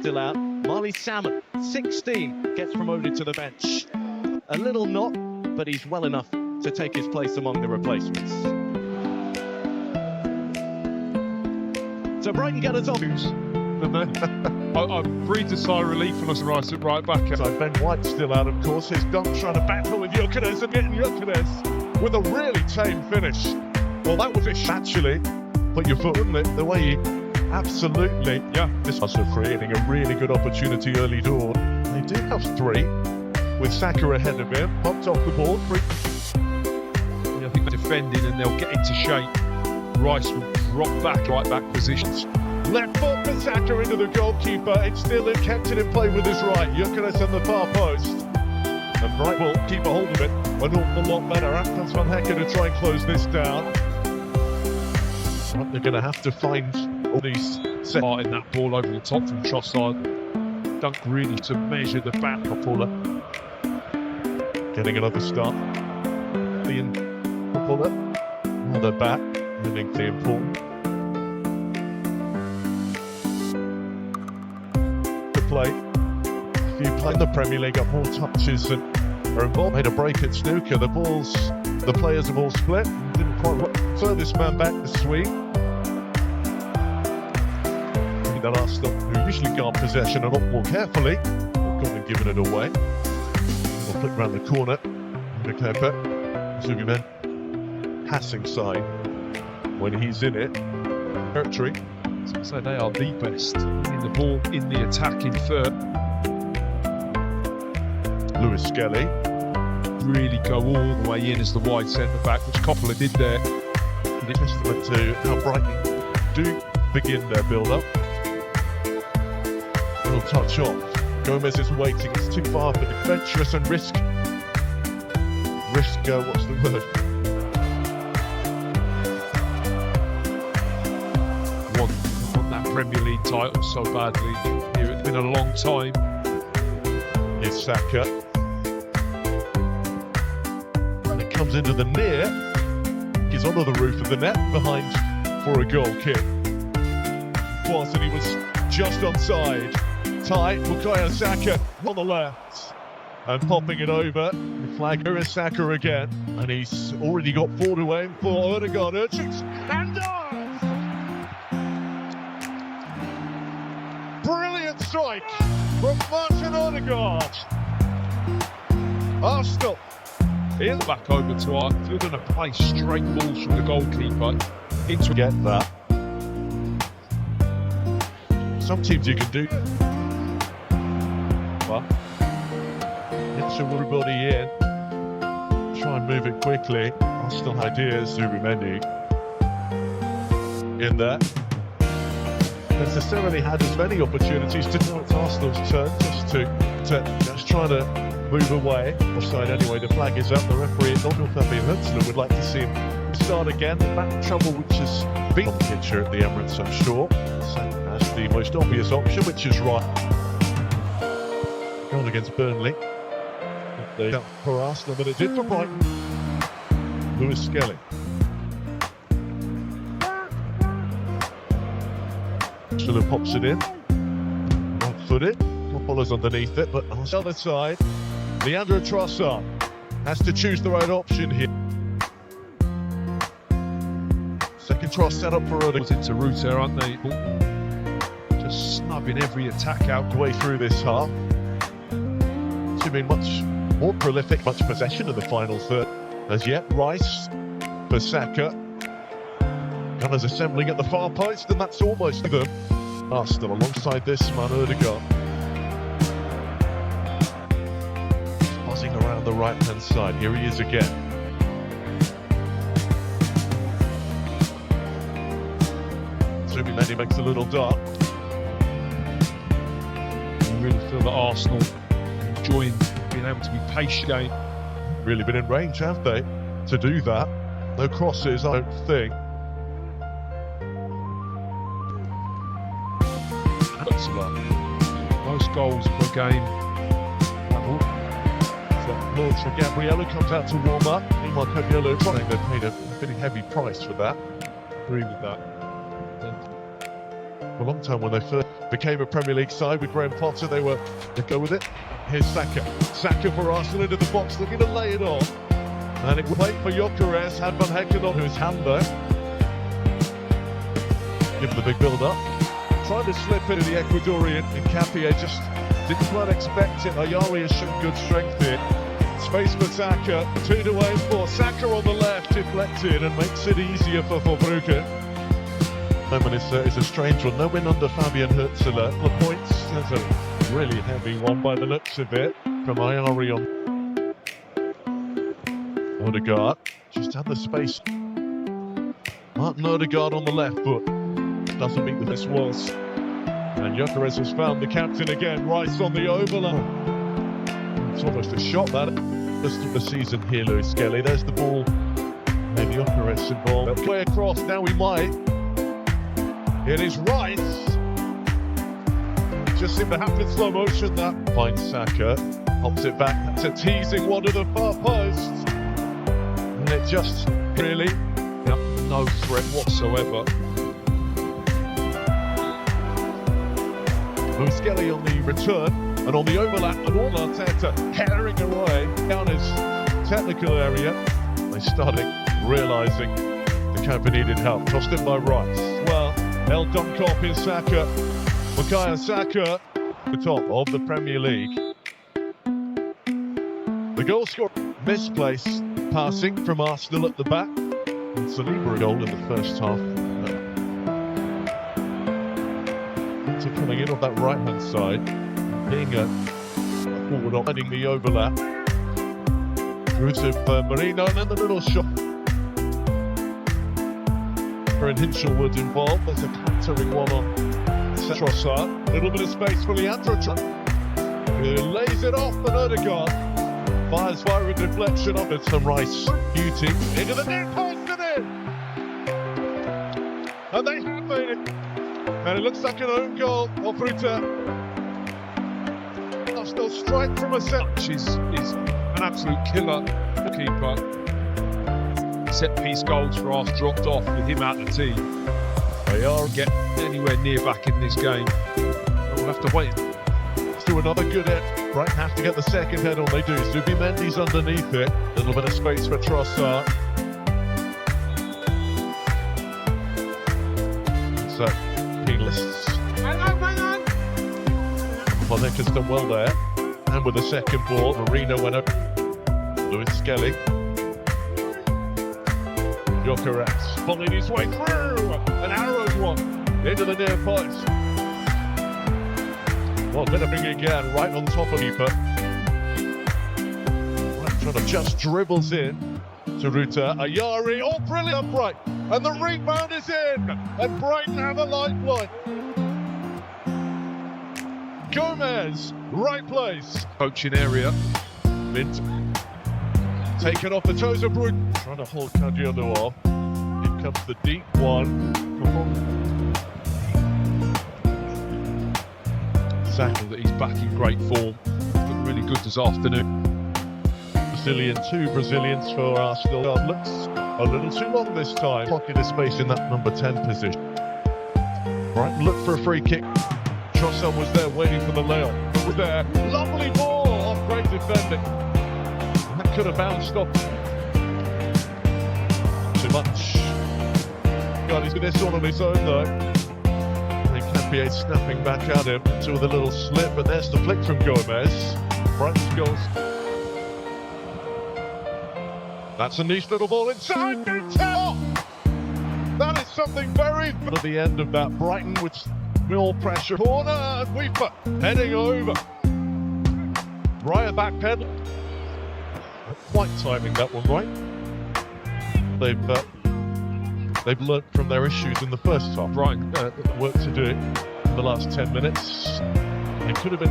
still out. Marley Salmon, 16, gets promoted to the bench. A little knock, but he's well enough to take his place among the replacements. So Brighton get us off. I breathed a sigh of relief when I was right back. So Ben White's still out, of course. He's Dunk trying to battle with Gyökeres and getting Gyökeres with a really tame finish. Well, that was it. Actually, put your foot in it the way he absolutely, this was creating a really good opportunity early door. They do have three, with Saka ahead of him, popped off the board. I think they're defending and they'll get into shape. Rice will drop back, right back positions. Left foot for Saka into the goalkeeper. It's still kept it in play with his right. Gyökeres on the far post. And Brighton will keep a hold of it an awful lot better. Atkins Van Hekken to try and close this down. They're going to have to find all these Starting that ball over the top from Trossard. Dunk really to measure the back puller. Getting another start. The puller. Another back. Winning the important. To play. If you play in the Premier League, got more touches and are involved. Made a break at snooker. The players have all split. Didn't quite work. Furthest man back this week. That Arsenal, who usually guard possession a lot more carefully, have gone and given it away. We'll flick round the corner. Mcleper, Zubimen, passing side. When he's in it, territory. So they are the best in the ball, in the attack, in third. Lewis Skelly. Really go all the way in as the wide centre back, which Coppola did there. A testament to how Brighton do begin their build-up. Little touch off. Gomez is waiting. It's too far for adventurous and risk. What's the word? Want that Premier League title so badly. Here it's been a long time. Here's Saka. And it comes into the near. He's under the roof of the net behind for a goal kick. And he was just onside. Tight, Bukayo Saka on the left. And popping it over. The flag is Saka again. And he's already got 4 to aim for Odegaard. And brilliant strike from Martin Odegaard. Arsenal in back over to Art. If you're going to play straight balls from the goalkeeper into get that. Some teams you can do. But it's everybody in. Try and move it quickly. Arsenal ideas, Zubimendi in there. Necessarily had as many opportunities to know it's Arsenal's turn just trying to move away. Offside anyway, the flag is up. The referee at Nottingham would like to see him start again. Back trouble which has been on the picture at the Emirates, I'm sure. So that's the most obvious option, which is right. Goal against Burnley. They for Arsenal, but it did for Brighton. Lewis Skelly. Shalom pops it in. Right-footed. Coppolas underneath it, but on the other side, Leandro Trossard has to choose the right option here. Second Tross set up for Odegaard. Into route there, aren't they? Just snubbing every attack out the way through this half. It's been much more prolific, much possession in the final third. As yet, Rice for Saka. Gunners assembling at the far post, and that's almost them. Arsenal alongside this man, Odegaard. Buzzing around the right-hand side. Here he is again. Zubimendi makes a little dart. You really feel that Arsenal enjoying being able to be patient. Really been in range, have they, to do that? No crosses, I don't think. Most goals per game. So Lord for Gabriello comes out to warm up. Meanwhile, Gabriello saying they've paid a pretty heavy price for that. Agree with that. a long time when they first became a Premier League side with Graham Potter. They were to go with it. Here's Saka. Saka for Arsenal into the box, looking to lay it on. And it will wait for Gyökeres. Had Van Hector on his hand there. Give him the big build-up. Trying to slip into the Ecuadorian, and Capia just didn't quite expect it. Ayari has shown good strength here. Space for Saka, 2 to aim for. Saka on the left, deflected, and makes it easier for Brugge. Moment is a strange one. No win under Fabian Hürzeler. The points, there's a really heavy one by the looks of it from Ayari on. Odegaard just had the space. Martin Odegaard on the left foot. Doesn't meet this was. And Gyökeres has found the captain again. Rice on the overlap. It's almost a shot that. Just of the season here, Lewis Skelly. There's the ball. Maybe Gyökeres involved. Play across, now we might. It is Rice. Just seemed to happen in slow motion. That finds Saka. Pops it back to teasing one to the far post. And it just really no threat whatsoever. Lewis Skelly on the return and on the overlap, and all Arteta herring away down his technical area. They started realising the camp needed help. Tossed in by Rice. Well, El Dunkop in Saka. Bukayo Saka, the top of the Premier League. The goal scorer, misplaced passing from Arsenal at the back. And Saliba a goal in the first half. Coming in on that right-hand side, being a forward on, heading the overlap. Through to Marino, and then the little shot. And Hinchelwood involved. There's a clattering one on Trossard. A little bit of space for Leandro. He lays it off, and Odegaard fires via a deflection of it. Some Rice beauty into the net post and in. And they have made it. And it looks like an own goal. Opruta. Arsenal strike from a set. She's an absolute killer keeper. Set piece goals for us dropped off with him out of the team. They are get anywhere near back in this game. We'll have to wait. Let's do another good hit. Brighton have to get the second head on. They do. Zubimendi's underneath it. A little bit of space for Trossard. So. Hang on. Boneka's done well there. And with the second ball, Marino went up. Lewis Skelly. Gyökeres following his way through. An arrowed one into the near post. Well, bit of big again, right on top of keeper. Trying to just dribbles in to Ruta. Ayari, oh brilliant upright. And the rebound is in, and Brighton have a lifeline. Gomez, right place. Coaching area. Mint. Taken off the toes of Brighton. Trying to hold Caggiano off. In comes the deep one. Saka that he's back in great form. Looked really good this afternoon. Two Brazilians for Arsenal. Looks a little too long this time. Pocket of space in that number 10 position. Brighton looked for a free kick. Trossard was there waiting for the layoff. Was there. Lovely ball off great defending. That could have bounced off. Too much. God, he's got this all on his own though. I think Capia snapping back at him into the little slip, but there's the flick from Gomez. Brighton's goals. That's a nice little ball inside. That is something very at the end of that. Brighton with real pressure. Corner and Weeper heading over. Raya back pedal. Not quite timing that one right. They've learnt from their issues in the first half. Brighton work to do it in the last 10 minutes. It could have been.